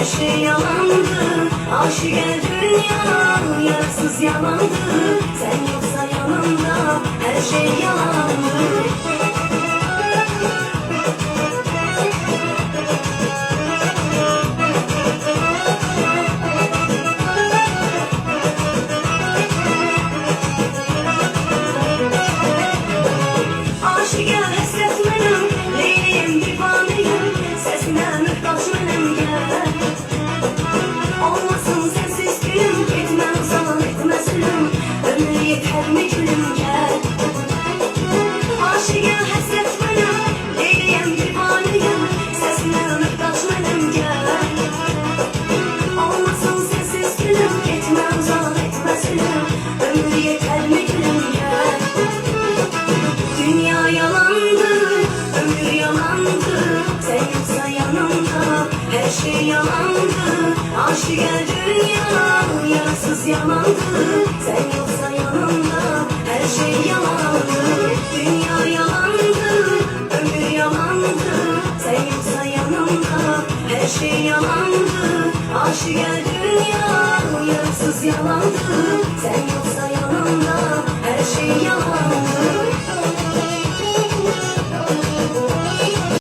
her şey yalandı. Aşık el dünya, yarasız yalandı. Sen yoksa yanımda, her şey yalandı. Aşık el hasret benim, Leyliyim divanıyım. Sesine mühtaç benim gel. Olmasın sensiz gülüm, gitme uzan etme zulüm. Ömür yeter mi gülüm gel. Aşık el hasret benim, Leyliyim divanıyım. Sesine mühtaç benim gel. Olmasın sensiz gülüm, gitme uzan etme zulüm. Ömür yeter mi gülüm gel. Dünya yalandı, ömür yalandı. Sen yoksa yanımda, her şey yalandı. Aşık el dünya, yarasız yalandı. Sen yoksa yanımda, her şey yalandı. Dünya yalandı, ömür yalandı. Sen yoksa yanımda, her şey yalandı. Aşık el dünya, yarasız yalandı. Sen yoksa yanımda, her şey yalandı.